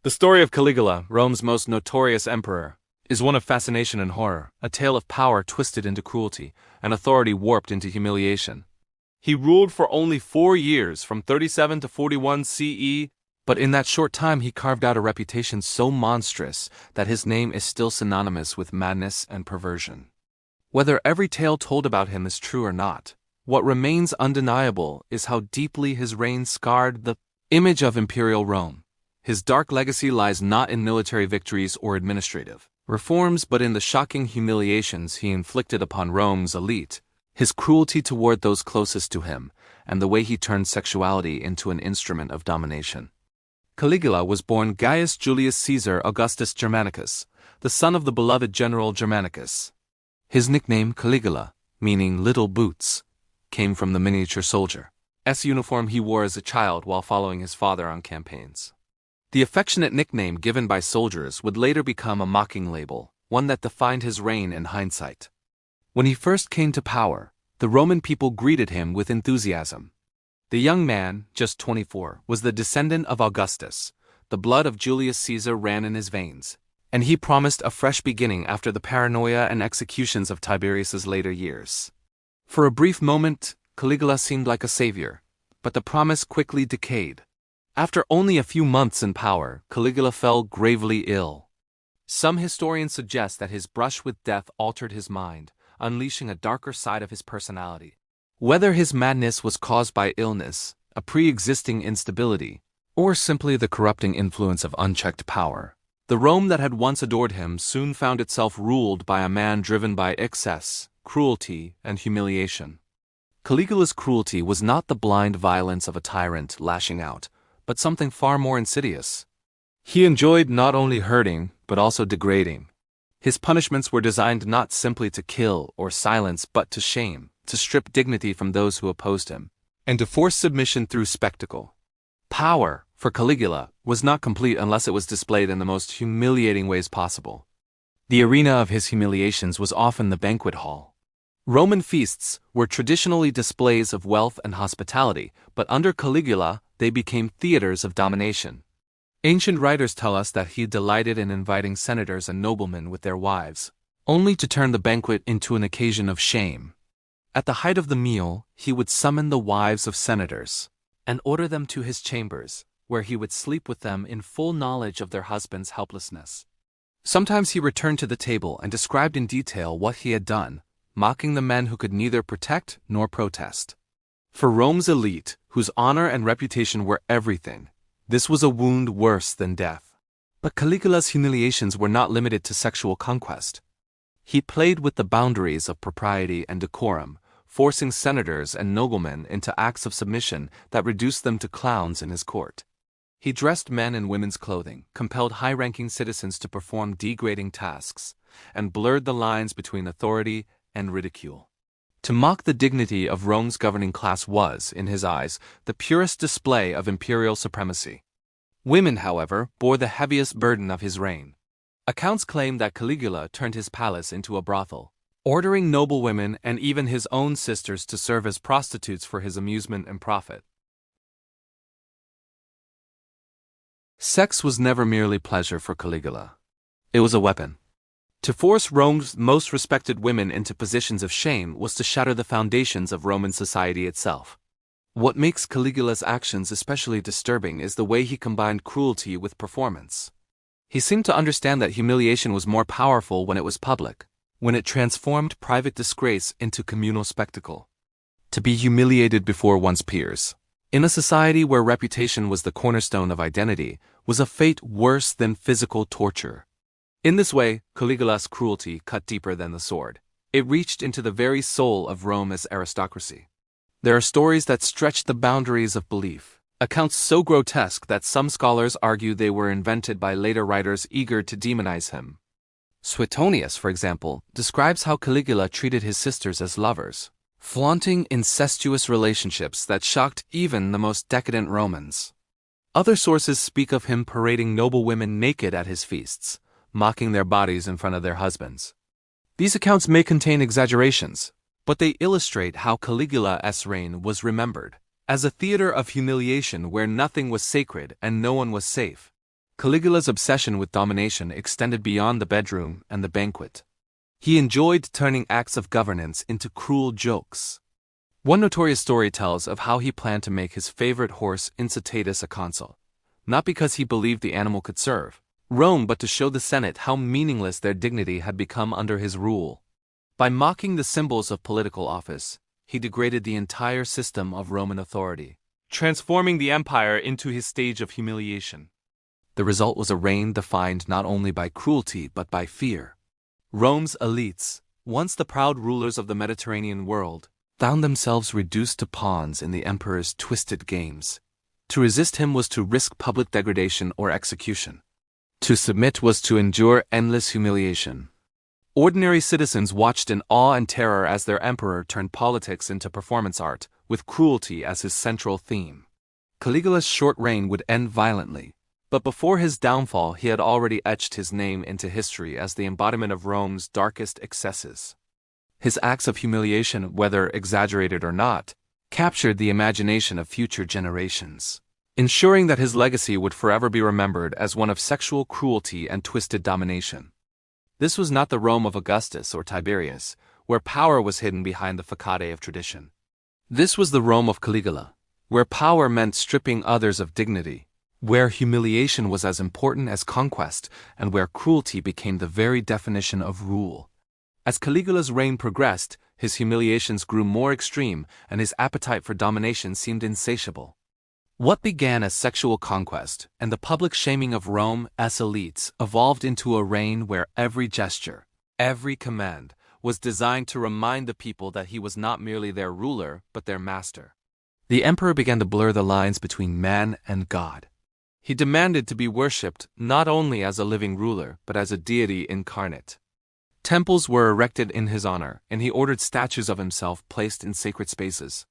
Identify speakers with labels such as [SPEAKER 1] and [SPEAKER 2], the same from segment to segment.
[SPEAKER 1] The story of Caligula, Rome's most notorious emperor, is one of fascination and horror, a tale of power twisted into cruelty, and authority warped into humiliation. He ruled for only 4 years, from 37 to 41 CE, but in that short time he carved out a reputation so monstrous that his name is still synonymous with madness and perversion. Whether every tale told about him is true or not, what remains undeniable is how deeply his reign scarred the image of imperial Rome. His dark legacy lies not in military victories or administrative reforms, but in the shocking humiliations he inflicted upon Rome's elite, his cruelty toward those closest to him, and the way he turned sexuality into an instrument of domination. Caligula was born Gaius Julius Caesar Augustus Germanicus, the son of the beloved general Germanicus. His nickname Caligula, meaning little boots, came from the miniature soldier's uniform he wore as a child while following his father on campaigns. The affectionate nickname given by soldiers would later become a mocking label, one that defined his reign in hindsight. When he first came to power, the Roman people greeted him with enthusiasm. The young man, just 24, was the descendant of Augustus. The blood of Julius Caesar ran in his veins, and he promised a fresh beginning after the paranoia and executions of Tiberius's later years. For a brief moment, Caligula seemed like a savior, but the promise quickly decayed. After only a few months in power, Caligula fell gravely ill. Some historians suggest that his brush with death altered his mind, unleashing a darker side of his personality. Whether his madness was caused by illness, a pre-existing instability, or simply the corrupting influence of unchecked power, the Rome that had once adored him soon found itself ruled by a man driven by excess, cruelty, and humiliation. Caligula's cruelty was not the blind violence of a tyrant lashing out, but something far more insidious. He enjoyed not only hurting, but also degrading. His punishments were designed not simply to kill or silence, but to shame, to strip dignity from those who opposed him, and to force submission through spectacle. Power, for Caligula, was not complete unless it was displayed in the most humiliating ways possible. The arena of his humiliations was often the banquet hall. Roman feasts were traditionally displays of wealth and hospitality, but under Caligula, they became theaters of domination. Ancient writers tell us that he delighted in inviting senators and noblemen with their wives, only to turn the banquet into an occasion of shame. At the height of the meal, he would summon the wives of senators and order them to his chambers, where he would sleep with them in full knowledge of their husbands' helplessness. Sometimes he returned to the table and described in detail what he had done, mocking the men who could neither protect nor protest. For Rome's elite, whose honor and reputation were everything, this was a wound worse than death. But Caligula's humiliations were not limited to sexual conquest. He played with the boundaries of propriety and decorum, forcing senators and noblemen into acts of submission that reduced them to clowns in his court. He dressed men in women's clothing, compelled high-ranking citizens to perform degrading tasks, and blurred the lines between authority and ridicule. To mock the dignity of Rome's governing class was, in his eyes, the purest display of imperial supremacy. Women, however, bore the heaviest burden of his reign. Accounts claim that Caligula turned his palace into a brothel, ordering noblewomen and even his own sisters to serve as prostitutes for his amusement and profit. Sex was never merely pleasure for Caligula. It was a weapon. To force Rome's most respected women into positions of shame was to shatter the foundations of Roman society itself. What makes Caligula's actions especially disturbing is the way he combined cruelty with performance. He seemed to understand that humiliation was more powerful when it was public, when it transformed private disgrace into communal spectacle. To be humiliated before one's peers, in a society where reputation was the cornerstone of identity, was a fate worse than physical torture. In this way, Caligula's cruelty cut deeper than the sword. It reached into the very soul of Rome's aristocracy. There are stories that stretch the boundaries of belief, accounts so grotesque that some scholars argue they were invented by later writers eager to demonize him. Suetonius, for example, describes how Caligula treated his sisters as lovers, flaunting incestuous relationships that shocked even the most decadent Romans. Other sources speak of him parading noble women naked at his feasts, mocking their bodies in front of their husbands. These accounts may contain exaggerations, but they illustrate how Caligula's reign was remembered as a theater of humiliation where nothing was sacred and no one was safe. Caligula's obsession with domination extended beyond the bedroom and the banquet. He enjoyed turning acts of governance into cruel jokes. One notorious story tells of how he planned to make his favorite horse Incitatus a consul, not because he believed the animal could serve Rome but to show the Senate how meaningless their dignity had become under his rule. By mocking the symbols of political office, he degraded the entire system of Roman authority, transforming the empire into his stage of humiliation. The result was a reign defined not only by cruelty but by fear. Rome's elites, once the proud rulers of the Mediterranean world, found themselves reduced to pawns in the emperor's twisted games. To resist him was to risk public degradation or execution. To submit was to endure endless humiliation. Ordinary citizens watched in awe and terror as their emperor turned politics into performance art, with cruelty as his central theme. Caligula's short reign would end violently, but before his downfall he had already etched his name into history as the embodiment of Rome's darkest excesses. His acts of humiliation, whether exaggerated or not, captured the imagination of future generations, ensuring that his legacy would forever be remembered as one of sexual cruelty and twisted domination. This was not the Rome of Augustus or Tiberius, where power was hidden behind the facade of tradition. This was the Rome of Caligula, where power meant stripping others of dignity, where humiliation was as important as conquest, and where cruelty became the very definition of rule. As Caligula's reign progressed, his humiliations grew more extreme, and his appetite for domination seemed insatiable. What began as sexual conquest and the public shaming of Rome as elites evolved into a reign where every gesture, every command, was designed to remind the people that he was not merely their ruler but their master. The emperor began to blur the lines between man and God. He demanded to be worshipped not only as a living ruler but as a deity incarnate. Temples were erected in his honor, and he ordered statues of himself placed in sacred spaces.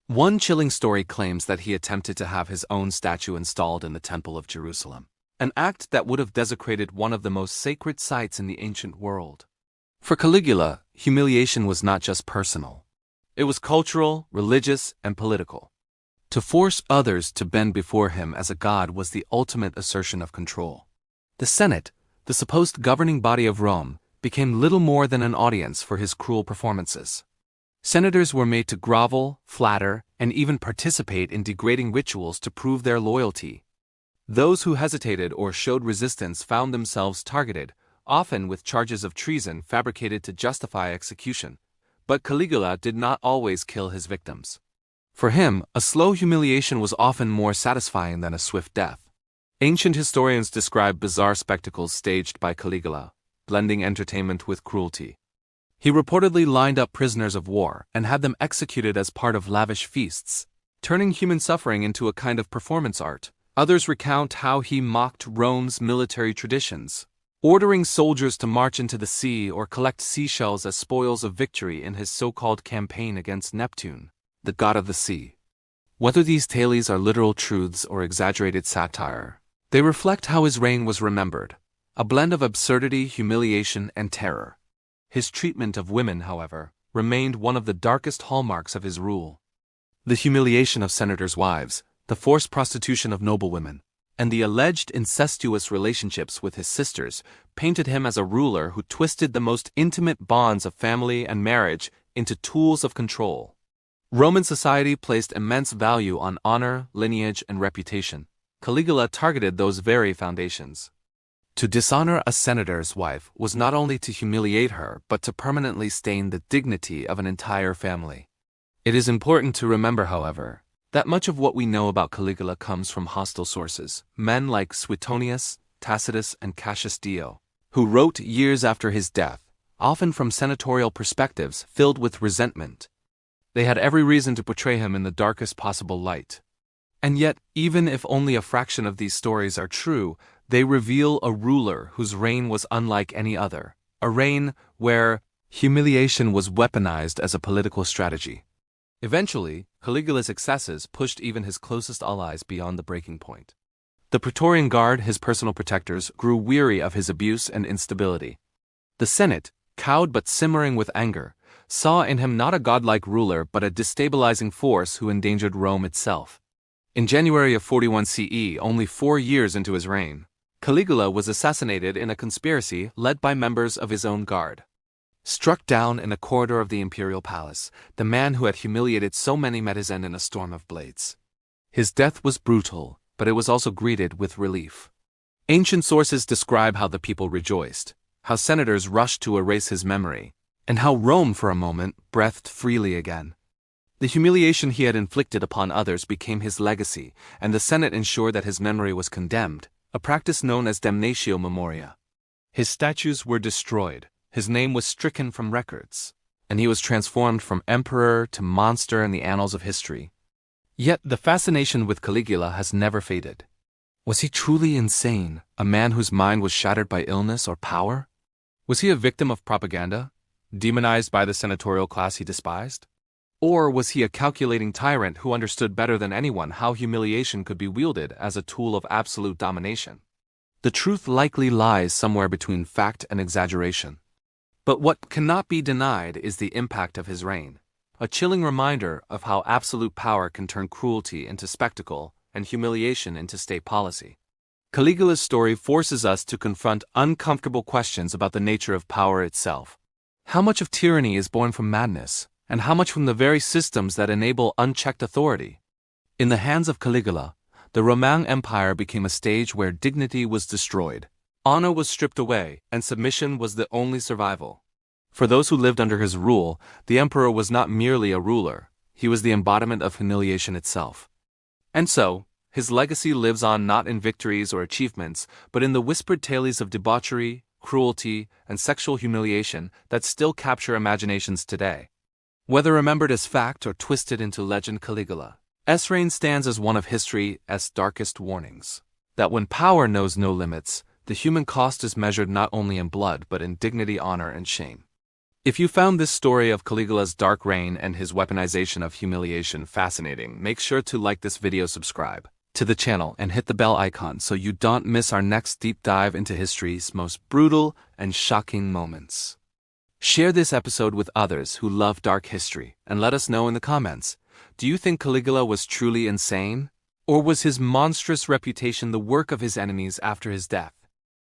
[SPEAKER 1] One chilling story claims that he attempted to have his own statue installed in the Temple of Jerusalem, an act that would have desecrated one of the most sacred sites in the ancient world. For Caligula, humiliation was not just personal. It was cultural, religious, and political. To force others to bend before him as a god was the ultimate assertion of control. The Senate, the supposed governing body of Rome, became little more than an audience for his cruel performances. Senators were made to grovel, flatter, and even participate in degrading rituals to prove their loyalty. Those who hesitated or showed resistance found themselves targeted, often with charges of treason fabricated to justify execution. But Caligula did not always kill his victims. For him, a slow humiliation was often more satisfying than a swift death. Ancient historians describe bizarre spectacles staged by Caligula, blending entertainment with cruelty. He reportedly lined up prisoners of war and had them executed as part of lavish feasts, turning human suffering into a kind of performance art. Others recount how he mocked Rome's military traditions, ordering soldiers to march into the sea or collect seashells as spoils of victory in his so-called campaign against Neptune, the god of the sea. Whether these tales are literal truths or exaggerated satire, they reflect how his reign was remembered, a blend of absurdity, humiliation, and terror. His treatment of women, however, remained one of the darkest hallmarks of his rule. The humiliation of senators' wives, the forced prostitution of noblewomen, and the alleged incestuous relationships with his sisters painted him as a ruler who twisted the most intimate bonds of family and marriage into tools of control. Roman society placed immense value on honor, lineage, and reputation. Caligula targeted those very foundations. To dishonor a senator's wife was not only to humiliate her, but to permanently stain the dignity of an entire family. It is important to remember, however, that much of what we know about Caligula comes from hostile sources, men like Suetonius, Tacitus, and Cassius Dio, who wrote years after his death, often from senatorial perspectives filled with resentment. They had every reason to portray him in the darkest possible light. And yet, even if only a fraction of these stories are true, they reveal a ruler whose reign was unlike any other, a reign where humiliation was weaponized as a political strategy. Eventually, Caligula's excesses pushed even his closest allies beyond the breaking point. The Praetorian Guard, his personal protectors, grew weary of his abuse and instability. The Senate, cowed but simmering with anger, saw in him not a godlike ruler but a destabilizing force who endangered Rome itself. In January of 41 CE, only 4 years into his reign, Caligula was assassinated in a conspiracy led by members of his own guard. Struck down in a corridor of the imperial palace, the man who had humiliated so many met his end in a storm of blades. His death was brutal, but it was also greeted with relief. Ancient sources describe how the people rejoiced, how senators rushed to erase his memory, and how Rome for a moment breathed freely again. The humiliation he had inflicted upon others became his legacy, and the Senate ensured that his memory was condemned, a practice known as damnatio memoria. His statues were destroyed, his name was stricken from records, and he was transformed from emperor to monster in the annals of history. Yet the fascination with Caligula has never faded. Was he truly insane, a man whose mind was shattered by illness or power? Was he a victim of propaganda, demonized by the senatorial class he despised? Or was he a calculating tyrant who understood better than anyone how humiliation could be wielded as a tool of absolute domination? The truth likely lies somewhere between fact and exaggeration. But what cannot be denied is the impact of his reign, a chilling reminder of how absolute power can turn cruelty into spectacle and humiliation into state policy. Caligula's story forces us to confront uncomfortable questions about the nature of power itself. How much of tyranny is born from madness, and how much from the very systems that enable unchecked authority? In the hands of Caligula, the Roman Empire became a stage where dignity was destroyed, honor was stripped away, and submission was the only survival. For those who lived under his rule, the emperor was not merely a ruler, he was the embodiment of humiliation itself. And so, his legacy lives on not in victories or achievements, but in the whispered tales of debauchery, cruelty, and sexual humiliation that still capture imaginations today. Whether remembered as fact or twisted into legend, Caligula's reign stands as one of history's darkest warnings. That when power knows no limits, the human cost is measured not only in blood but in dignity, honor, and shame. If you found this story of Caligula's dark reign and his weaponization of humiliation fascinating, make sure to like this video, subscribe to the channel, and hit the bell icon so you don't miss our next deep dive into history's most brutal and shocking moments. Share this episode with others who love dark history, and let us know in the comments, do you think Caligula was truly insane? Or was his monstrous reputation the work of his enemies after his death?